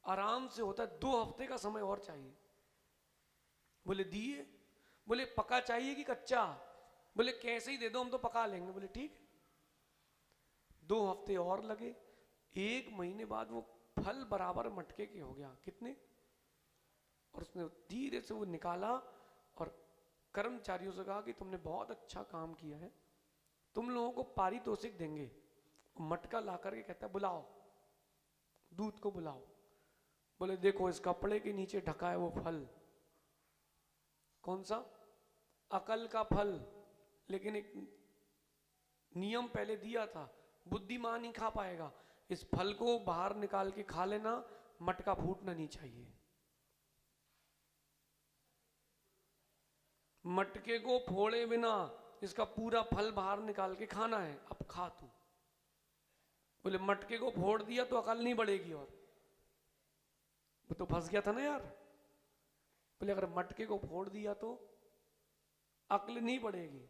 आराम से होता है, 2 हफ्ते का समय और चाहिए। बोले दिए? बोले पका चाहिए कि कच्चा? बोले कैसे ही दे दो, हम तो पका लेंगे। बोले ठीक। 2 हफ्ते और लगे, 1 महीने बाद वो फल बराबर मटके के हो गया। कितने? और उसने धीरे से वो निकाला और कर्मचारियों से कहा कि तुमने बहुत अच्छा काम किया है, तुम लोगों को पारितोषिक देंगे। मटका ला करके कहता है बुलाओ, दूध को बुलाओ। बोले देखो इस कपड़े के नीचे ढका है वो फल। कौन सा? अकल का फल। लेकिन एक नियम पहले दिया था, बुद्धिमान ही खा पाएगा। इस फल को बाहर निकाल के खा लेना, मटका फूटना नहीं चाहिए। मटके को फोड़े बिना इसका पूरा फल बाहर निकाल के खाना है, अब खा तू। बोले मटके को फोड़ दिया तो अकल नहीं बढ़ेगी, और वो तो फंस गया था ना यार। बोले अगर मटके को फोड़ दिया तो अकल नहीं बढ़ेगी,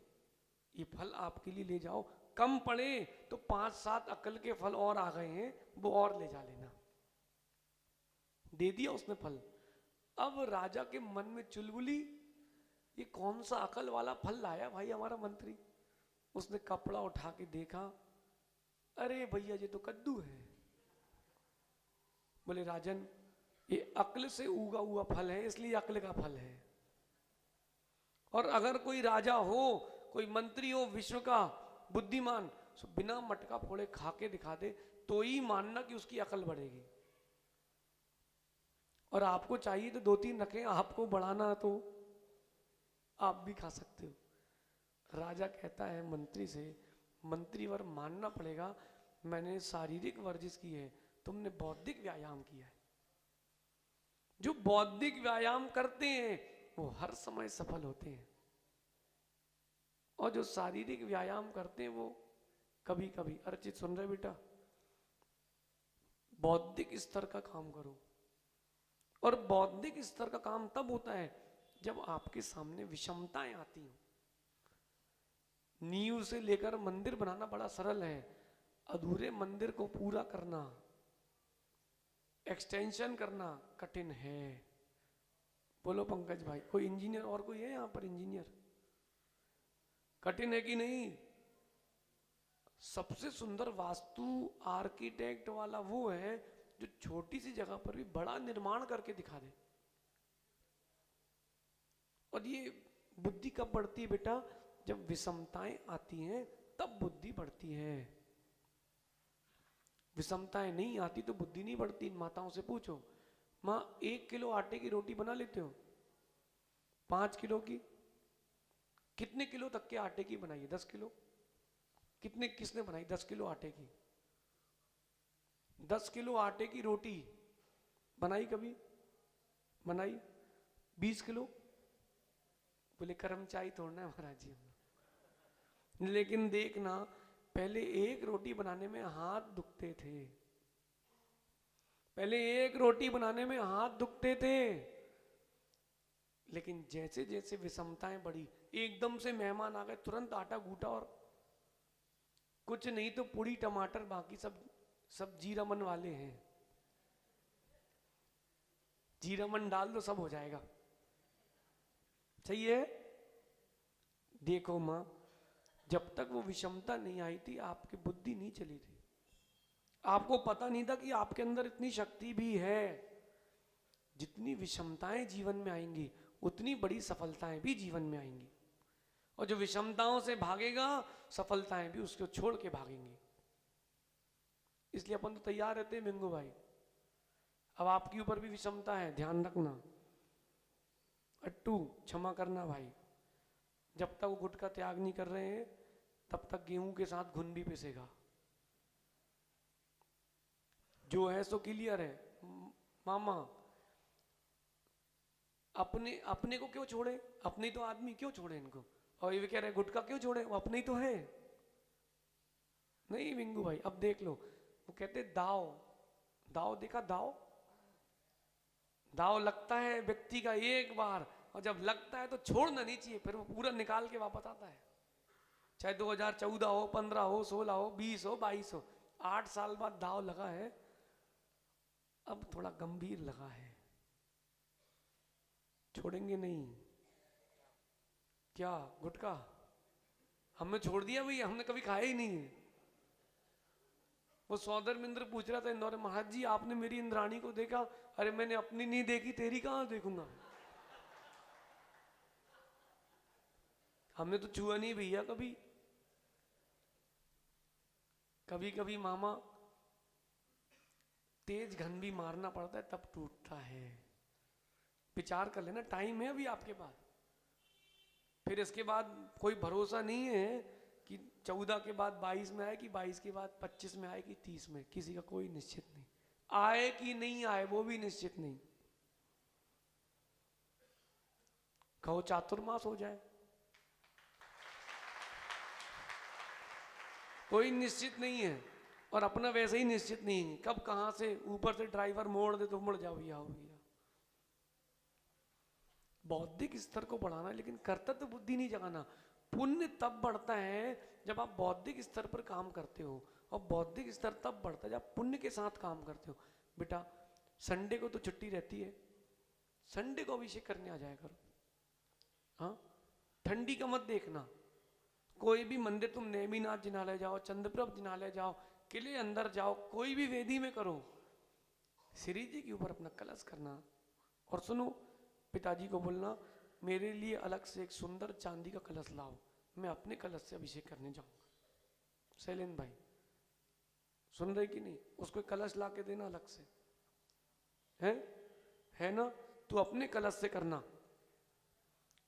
ये फल आपके लिए ले जाओ, कम पड़े तो 5-7 अकल के फल और आ गए हैं, वो और ले जा लेना। दे दिया उसने फल। अब राजा के मन में चुलबुली, ये कौन सा अकल वाला फल लाया भाई हमारा मंत्री। उसने कपड़ा उठा के देखा, अरे भैया ये तो कद्दू है। बोले राजन ये अक्ल से उगा हुआ फल है, इसलिए अक्ल का फल है। और अगर कोई राजा हो, कोई मंत्री हो विश्व का बुद्धिमान, तो बिना मटका फोड़े खा के दिखा दे तो ही मानना कि उसकी अकल बढ़ेगी। और आपको चाहिए तो 2-3 रखें, आपको बढ़ाना तो आप भी खा सकते हो। राजा कहता है मंत्री से, मंत्रीवर मानना पड़ेगा मैंने शारीरिक वर्जिश की है, तुमने बौद्धिक व्यायाम किया है। जो बौद्धिक व्यायाम करते हैं वो हर समय सफल होते हैं, और जो शारीरिक व्यायाम करते हैं वो कभी कभी। अर्चित सुन रहे बेटा, बौद्धिक स्तर का काम करो। और बौद्धिक स्तर का काम तब होता है जब आपके सामने विषमताएं आती हैं। नींव से लेकर मंदिर बनाना बड़ा सरल है, अधूरे मंदिर को पूरा करना, एक्सटेंशन करना कठिन है। बोलो पंकज भाई, कोई इंजीनियर और कोई है यहां पर इंजीनियर? कठिन है कि नहीं? सबसे सुंदर वास्तु आर्किटेक्ट वाला वो है जो छोटी सी जगह पर भी बड़ा निर्माण करके दिखा दे। और ये बुद्धि कब बढ़ती है बेटा? जब विषमताएं आती हैं तब बुद्धि बढ़ती है। विषमताएं नहीं आती तो बुद्धि नहीं बढ़ती। माताओं से पूछो, माँ 1 किलो आटे की रोटी बना लेते हो? 5 किलो की? कितने किलो तक के आटे की बनाई है? 10 किलो? किसने बनाई 10 किलो आटे की? 10 किलो आटे की रोटी बनाई कभी? बनाई? 20 किलो? बोले कर्मचारी तोड़ना है महाराज जी। लेकिन देखना, पहले एक रोटी बनाने में हाथ दुखते थे, पहले एक रोटी बनाने में हाथ दुखते थे। लेकिन जैसे जैसे विषमताएं बढ़ी, एकदम से मेहमान आ गए, तुरंत आटा गूटा और कुछ नहीं तो पूरी टमाटर, बाकी सब जीरामन वाले हैं, जीरामन डाल दो सब हो जाएगा। सही है? देखो मां, जब तक वो विषमता नहीं आई थी आपकी बुद्धि नहीं चली थी, आपको पता नहीं था कि आपके अंदर इतनी शक्ति भी है। जितनी विषमताएं जीवन में आएंगी उतनी बड़ी सफलताएं भी जीवन में आएंगी, और जो विषमताओं से भागेगा सफलताएं भी उसको छोड़ के भागेंगी। इसलिए अपन तो तैयार रहते हैं मिंगू भाई। अब आपके ऊपर भी विषमता है, ध्यान रखना। अट्टू क्षमा करना भाई, जब तक वो गुटखा त्याग नहीं कर रहे हैं तब तक गेहूं के साथ घुन भी पिसेगा। जो है सो क्लियर है मामा। अपने को क्यों छोड़े? अपने ही तो आदमी, क्यों छोड़े इनको? और ये कह रहे गुटखा क्यों छोड़े, वो अपने ही तो है। नहीं मिंगू भाई, अब देख लो, वो कहते दाव, दाव देखा? दाव लगता है व्यक्ति का एक बार, और जब लगता है तो छोड़ना नहीं चाहिए, फिर वो पूरा निकाल के वापस आता है। चाहे 2014 हो, 15 हो, 16 हो, 20 हो, 22 हो, 8 साल बाद दाव लगा है, अब थोड़ा गंभीर लगा है, छोड़ेंगे नहीं। क्या गुटखा हमने छोड़ दिया भैया? हमने कभी खाया ही नहीं। वो सौदर मिंद्र पूछ रहा था इंदौर, महाराज जी आपने मेरी इंद्राणी को देखा? अरे मैंने अपनी नहीं देखी, तेरी कहां देखूंगा? हमने तो छुआ नहीं भैया कभी। कभी कभी मामा तेज घन भी मारना पड़ता है तब टूटता है। विचार कर लेना, टाइम है अभी आपके पास। फिर इसके बाद कोई भरोसा नहीं है कि 14 के बाद 22 में आए, कि 22 के बाद 25 में आए, कि 30 में, किसी का कोई निश्चित नहीं। आए कि नहीं आए वो भी निश्चित नहीं। कहो चातुर्मास हो जाए, कोई निश्चित नहीं है। और अपना वैसे ही निश्चित नहीं है, कब कहां से ऊपर से ड्राइवर मोड़ दे तो मुड़ जाओ भैया, हो भैया। बौद्धिक स्तर को बढ़ाना, लेकिन कर्तव्य बुद्धि नहीं जगाना। पुण्य तब बढ़ता है जब आप बौद्धिक स्तर पर काम करते हो, और बौद्धिक स्तर तब बढ़ता है जब आप पुण्य के साथ काम करते हो। बेटा संडे को तो छुट्टी रहती है, संडे को अभिषेक करने आ जाया करो। हाँ, ठंडी का मत देखना। कोई भी मंदिर, तुम नेमिनाथ जिनालय जाओ, चंद्रप्रभ जिनालय जाओ, किले अंदर जाओ, कोई भी वेदी में करो, श्री जी के ऊपर अपना कलश करना। और सुनो, पिताजी को बोलना मेरे लिए अलग से एक सुंदर चांदी का कलश लाओ, मैं अपने कलश से अभिषेक करने जाऊंगा। शैलेंद्र भाई सुन रहे कि नहीं? उसको कलश ला के देना अलग से, है ना? तू अपने कलश से करना।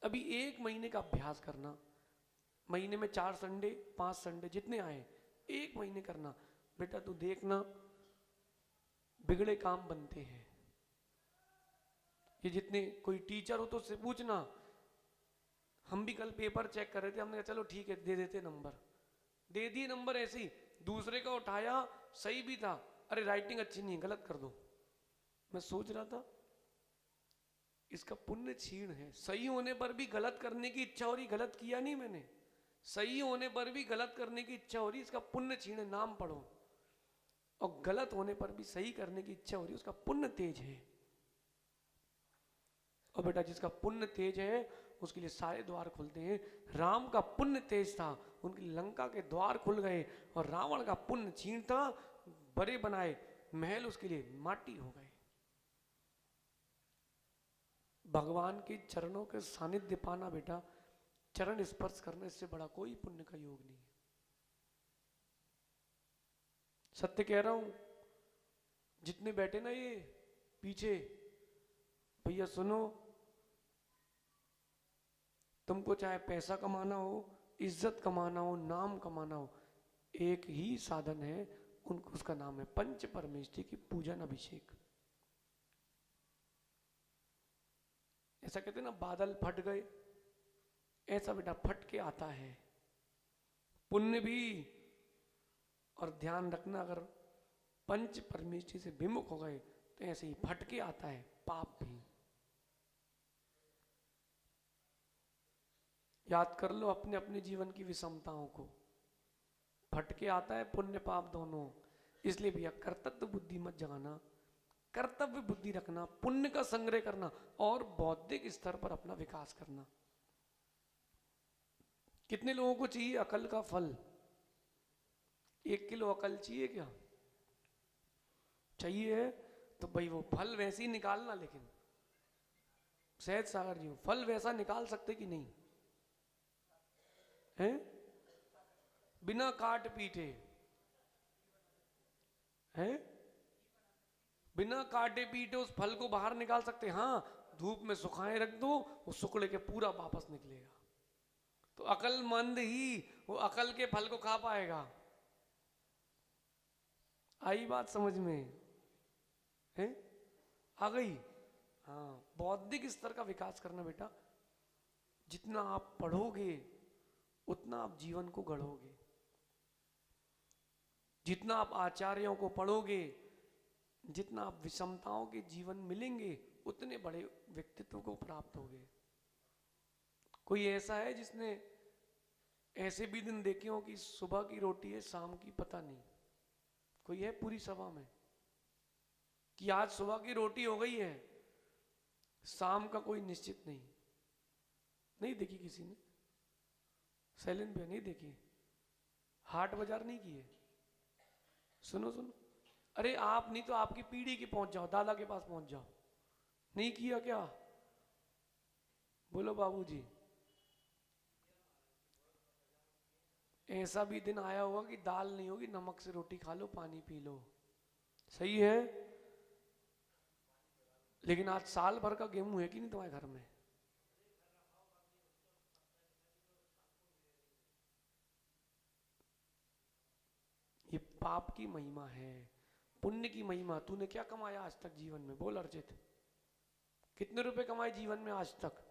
अभी 1 महीने का अभ्यास करना, महीने में 4 संडे 5 संडे जितने आए 1 महीने करना। बेटा तू देखना बिगड़े काम बनते हैं। ये जितने कोई टीचर हो तो उससे पूछना। हम भी कल पेपर चेक कर रहे थे, हमने कहा चलो ठीक है दे देते नंबर, दे दिए नंबर ऐसे ही। दूसरे का उठाया सही भी था, अरे राइटिंग अच्छी नहीं है गलत कर दो। मैं सोच रहा था इसका पुण्य क्षीण है। सही होने पर भी गलत करने की इच्छा हो रही, गलत किया नहीं मैंने, सही होने पर भी गलत करने की इच्छा हो रही, इसका पुण्य क्षीण है। नाम पढ़ो। और गलत होने पर भी सही करने की इच्छा हो रही, उसका पुण्य तेज है। और बेटा जिसका पुण्य तेज है उसके लिए सारे द्वार खुलते हैं। राम का पुण्य तेज था, उनकी लंका के द्वार खुल गए। और रावण का पुण्य क्षीण था, बड़े बनाए महल उसके लिए माटी हो गए। भगवान के चरणों के सानिध्य पाना बेटा, चरण स्पर्श करने से बड़ा कोई पुण्य का योग नहीं है। सत्य कह रहा हूं। जितने बैठे ना ये पीछे, भैया सुनो, तुमको चाहे पैसा कमाना हो, इज्जत कमाना हो, नाम कमाना हो, एक ही साधन है, उनको उसका नाम है पंच परमेष्टि की पूजन अभिषेक। ऐसा कहते ना बादल फट गए, ऐसा बेटा फट के आता है पुण्य भी। और ध्यान रखना अगर पंच परमेष्टि से विमुख हो गए तो ऐसे ही फट के आता है पाप भी। याद कर लो अपने अपने जीवन की विषमताओं को, फटके आता है पुण्य पाप दोनों। इसलिए भैया कर्तव्य बुद्धि मत जगाना, कर्तव्य बुद्धि रखना, पुण्य का संग्रह करना और बौद्धिक स्तर पर अपना विकास करना। कितने लोगों को चाहिए अकल का फल? 1 किलो अकल चाहिए क्या? चाहिए तो भाई वो फल वैसे ही निकालना। लेकिन सहज सागर जी फल वैसा निकाल सकते कि नहीं है? बिना काट पीटे है, बिना काटे पीटे उस फल को बाहर निकाल सकते। हाँ, धूप में सुखाए रख दो, वो सुखड़े के पूरा वापस निकलेगा। तो अकलमंद ही वो अकल के फल को खा पाएगा। आई बात समझ में है? आ गई? हाँ, बौद्धिक स्तर का विकास करना बेटा। जितना आप पढ़ोगे उतना आप जीवन को गढ़ोगे, जितना आप आचार्यों को पढ़ोगे, जितना आप विषमताओं के जीवन मिलेंगे उतने बड़े व्यक्तित्व को प्राप्त होगे। कोई ऐसा है जिसने ऐसे भी दिन देखे हो कि सुबह की रोटी है शाम की पता नहीं? कोई है पूरी सभा में कि आज सुबह की रोटी हो गई है शाम का कोई निश्चित नहीं? नहीं देखी किसी ने? शैलेंद्र भैया नहीं देखी? हाट बाजार नहीं किए? सुनो सुनो, अरे आप नहीं तो आपकी पीढ़ी के पहुंच जाओ, दादा के पास पहुंच जाओ। नहीं किया क्या? बोलो बाबूजी। ऐसा भी दिन आया होगा कि दाल नहीं होगी, नमक से रोटी खा लो, पानी पी लो, सही है? लेकिन आज साल भर का गेहूं है कि नहीं तुम्हारे घर में? ये पाप की महिमा है, पुण्य की महिमा। तूने क्या कमाया आज तक जीवन में? बोल अर्जित, कितने रुपए कमाए जीवन में आज तक?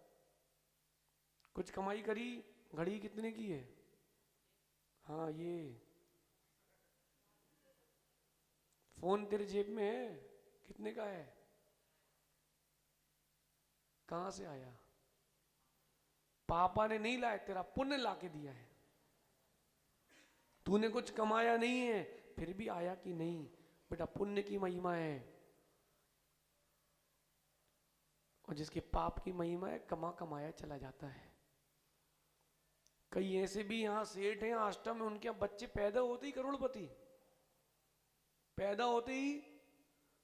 कुछ कमाई करी? घड़ी कितने की है? हाँ, ये फोन तेरे जेब में है, कितने का है? कहां से आया? पापा ने नहीं लाया, तेरा पुण्य लाके दिया है। तूने कुछ कमाया नहीं है फिर भी आया कि नहीं? बेटा पुण्य की महिमा है। और जिसके पाप की महिमा है कमा कमाया चला जाता है। कई ऐसे भी यहाँ सेठ हैं आष्टम में, उनके बच्चे पैदा होते ही करोड़पति, पैदा होते ही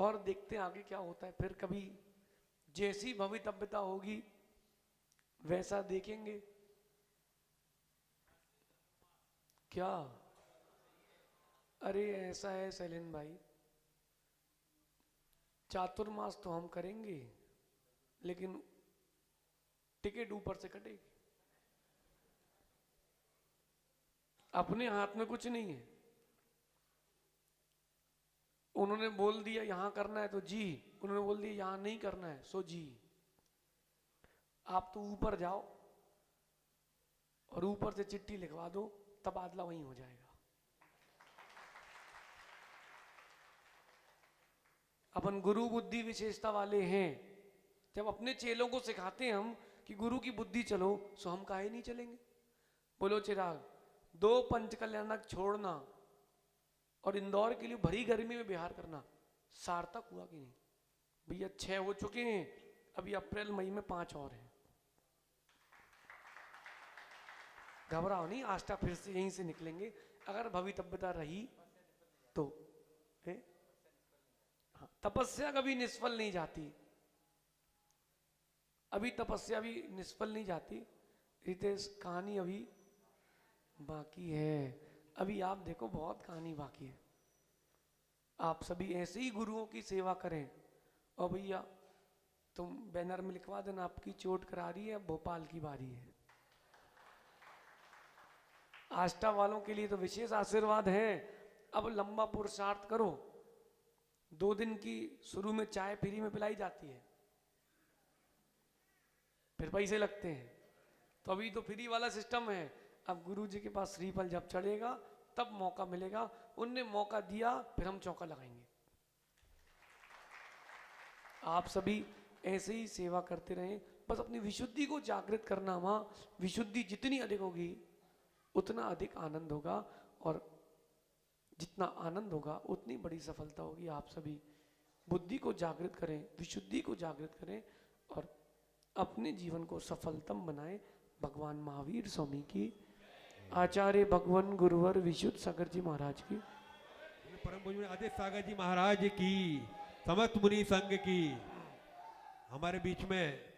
और देखते हैं आगे क्या होता है। फिर कभी जैसी भवितव्यता होगी वैसा देखेंगे। क्या? अरे ऐसा है शैलेंद्र भाई, चातुर्मास तो हम करेंगे लेकिन टिकट ऊपर से कटेगी। अपने हाथ में कुछ नहीं है। उन्होंने बोल दिया यहां करना है तो जी, उन्होंने बोल दिया यहां नहीं करना है सो जी। आप तो ऊपर जाओ और ऊपर से चिट्ठी लिखवा दो, तबादला वहीं हो जाएगा। अपन गुरु बुद्धि विशेषता वाले हैं। जब अपने चेलों को सिखाते हैं हम कि गुरु की बुद्धि चलो, सो हम काहे नहीं चलेंगे? बोलो चिराग, 2 पंचकल्याणक छोड़ना और इंदौर के लिए भरी गर्मी में बिहार करना सार्थक हुआ कि नहीं? भैया 6 हो चुके हैं, अभी अप्रैल मई में 5 और हैं। घबराओ नहीं, आस्था फिर से यहीं से निकलेंगे अगर भवितव्यता रही तो। हाँ, तपस्या कभी निष्फल नहीं जाती। अभी तपस्या भी निष्फल नहीं जाती। रितेश, कहानी अभी बाकी है। अभी आप देखो बहुत कहानी बाकी है। आप सभी ऐसे ही गुरुओं की सेवा करें। और भैया तुम बैनर में लिखवा देना, आपकी चोट करा रही है, अब भोपाल की बारी है। आस्था वालों के लिए तो विशेष आशीर्वाद है। अब लंबा पुरुषार्थ करो। 2 दिन की शुरू में चाय फ्री में पिलाई जाती है, फिर पैसे लगते हैं, तो अभी तो फ्री वाला सिस्टम है। अब गुरु जी के पास श्रीफल जब चढ़ेगा तब मौका मिलेगा। उनने मौका दिया, फिर हम चौका लगाएंगे। आप सभी ऐसे ही सेवा करते रहें, बस अपनी विशुद्धि को जागृत करना। वहां विशुद्धि जितनी अधिक होगी उतना अधिक आनंद होगा, और जितना आनंद होगा उतनी बड़ी सफलता होगी। आप सभी बुद्धि को जागृत करें, विशुद्धि को जागृत करें और अपने जीवन को सफलतम बनाएं। भगवान महावीर स्वामी की, आचार्य भगवान गुरुवर विशुद्ध सागर जी महाराज की, परम पूज्य आदित्य सागर जी महाराज की, समस्त मुनि संघ की। हमारे बीच में